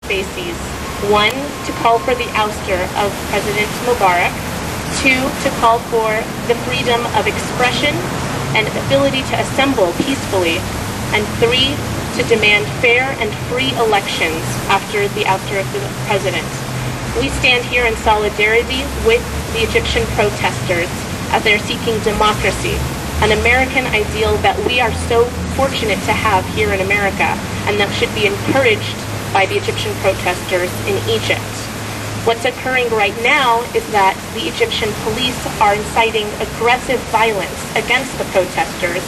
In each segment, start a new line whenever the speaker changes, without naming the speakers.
bases. One, to call for the ouster of President Mubarak. Two, to call for the freedom of expression and ability to assemble peacefully. And three, to demand fair and free elections after the ouster of the president. We stand here in solidarity with the Egyptian protesters as they're seeking democracy, an American ideal that we are so fortunate to have here in America, and that should be encouraged by the Egyptian protesters in Egypt. What's occurring right now is that the Egyptian police are inciting aggressive violence against the protesters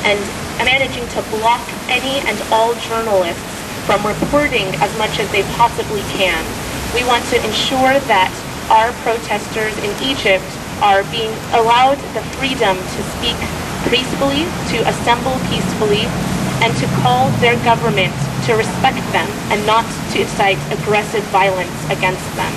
and managing to block any and all journalists from reporting as much as they possibly can. We want to ensure that our protesters in Egypt are being allowed the freedom to speak peacefully, to assemble peacefully, and to call their government to respect them and not to incite aggressive violence against them.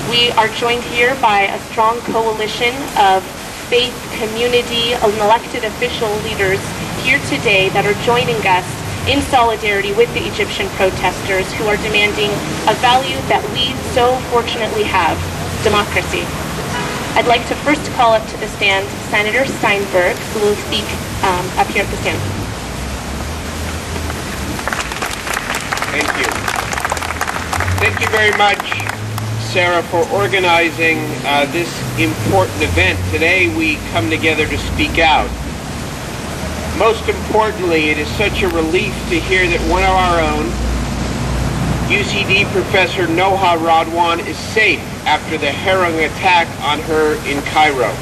We are joined here by a strong coalition of faith, community, and elected official leaders here today that are joining us in solidarity with the Egyptian protesters who are demanding a value that we so fortunately have, democracy. I'd like to first call up to the stand Senator Steinberg, who will speak up here at the stand.
Thank you. Thank you very much, Sarah, for organizing this important event. Today we come together to speak out. Most importantly, it is such a relief to hear that one of our own, UCD Professor Noha Radwan, is safe after the harrowing attack on her in Cairo.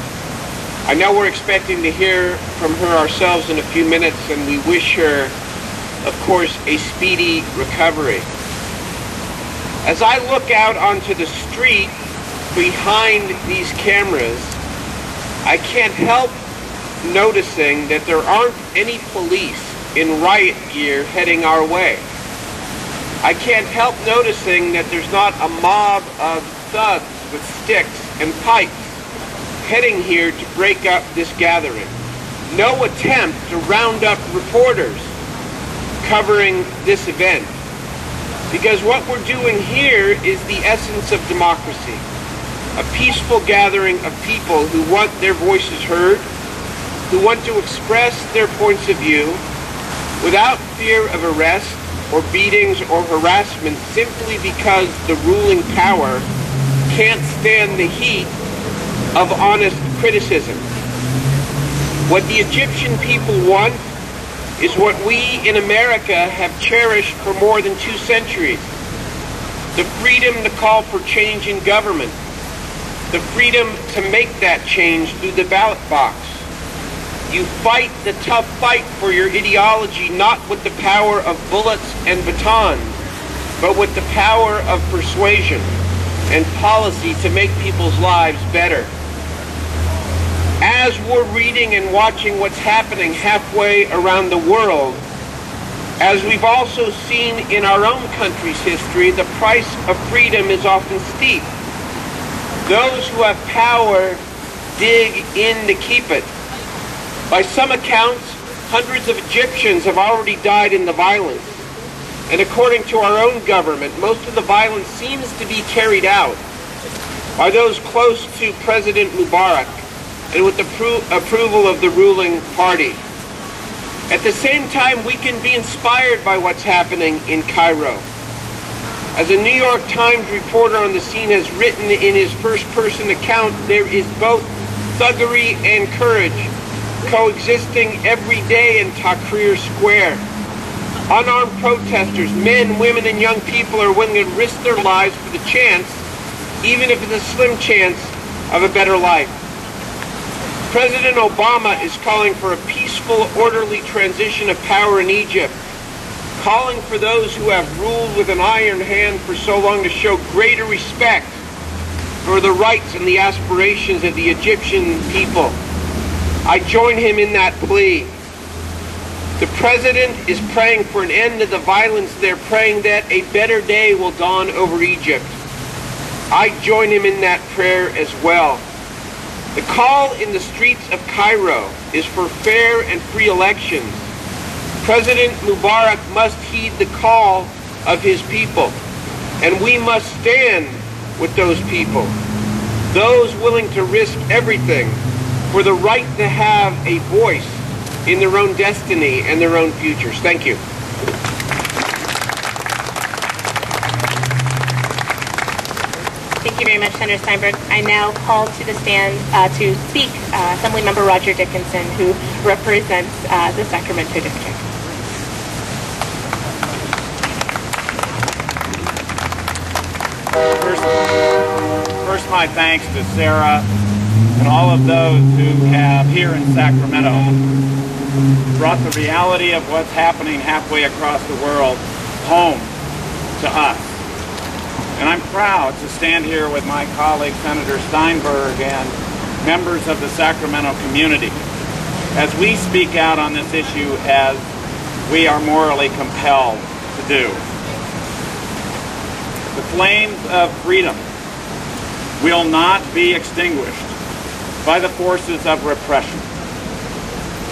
I know we're expecting to hear from her ourselves in a few minutes, and we wish her, of course, a speedy recovery. As I look out onto the street behind these cameras, I can't help noticing that there aren't any police in riot gear heading our way. I can't help noticing that there's not a mob of thugs with sticks and pipes heading here to break up this gathering. No attempt to round up reporters covering this event. Because what we're doing here is the essence of democracy. A peaceful gathering of people who want their voices heard, who want to express their points of view without fear of arrest or beatings or harassment simply because the ruling power can't stand the heat of honest criticism. What the Egyptian people want is what we in America have cherished for more than 2 centuries. The freedom to call for change in government. The freedom to make that change through the ballot box. You fight the tough fight for your ideology not with the power of bullets and batons, but with the power of persuasion and policy to make people's lives better. As we're reading and watching what's happening halfway around the world, as we've also seen in our own country's history, the price of freedom is often steep. Those who have power dig in to keep it. By some accounts, hundreds of Egyptians have already died in the violence. And according to our own government, most of the violence seems to be carried out by those close to President Mubarak and with the approval of the ruling party. At the same time, we can be inspired by what's happening in Cairo. As a New York Times reporter on the scene has written in his first-person account, there is both thuggery and courage coexisting every day in Tahrir Square. Unarmed protesters, men, women, and young people are willing to risk their lives for the chance, even if it's a slim chance, of a better life. President Obama is calling for a peaceful, orderly transition of power in Egypt, calling for those who have ruled with an iron hand for so long to show greater respect for the rights and the aspirations of the Egyptian people. I join him in that plea. The president is praying for an end to the violence. They're praying that a better day will dawn over Egypt. I join him in that prayer as well. The call in the streets of Cairo is for fair and free elections. President Mubarak must heed the call of his people. And we must stand with those people, those willing to risk everything for the right to have a voice in their own destiny and their own futures. Thank you.
Thank you very much, Senator Steinberg. I now call to the stand to speak Assemblymember Roger Dickinson, who represents the Sacramento District.
First, my thanks to Sarah and all of those who have here in Sacramento brought the reality of what's happening halfway across the world home to us. And I'm proud to stand here with my colleague Senator Steinberg and members of the Sacramento community as we speak out on this issue as we are morally compelled to do. The flames of freedom will not be extinguished by the forces of repression.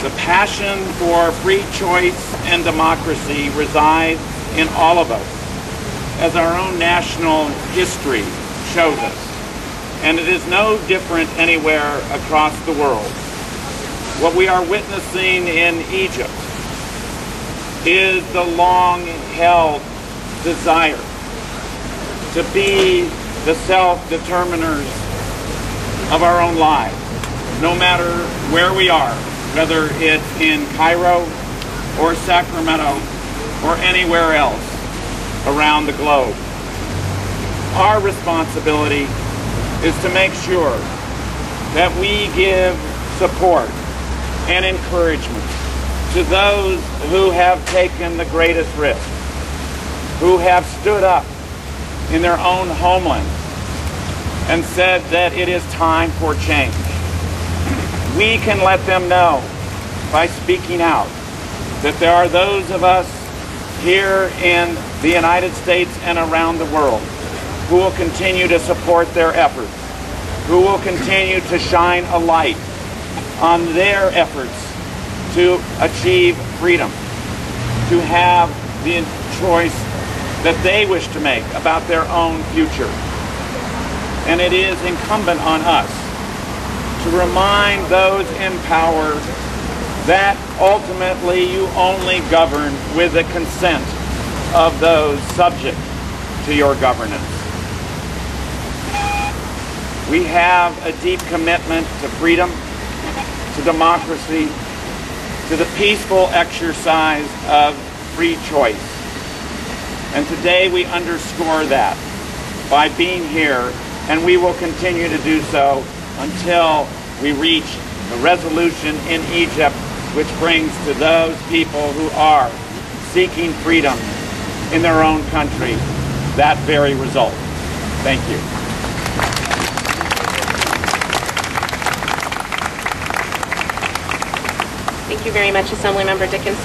The passion for free choice and democracy resides in all of us, as our own national history shows us. And it is no different anywhere across the world. What we are witnessing in Egypt is the long-held desire to be the self-determiners of our own lives, no matter where we are, whether it's in Cairo or Sacramento or anywhere else around the globe. Our responsibility is to make sure that we give support and encouragement to those who have taken the greatest risk, who have stood up in their own homeland and said that it is time for change. We can let them know by speaking out that there are those of us here in the United States and around the world who will continue to support their efforts, who will continue to shine a light on their efforts to achieve freedom, to have the choice that they wish to make about their own future. And it is incumbent on us to remind those in power that ultimately you only govern with the consent of those subject to your governance. We have a deep commitment to freedom, to democracy, to the peaceful exercise of free choice. And today we underscore that by being here, and we will continue to do so until we reach the resolution in Egypt which brings to those people who are seeking freedom in their own country that very result. Thank you.
Thank you very much, Assemblymember Dickinson.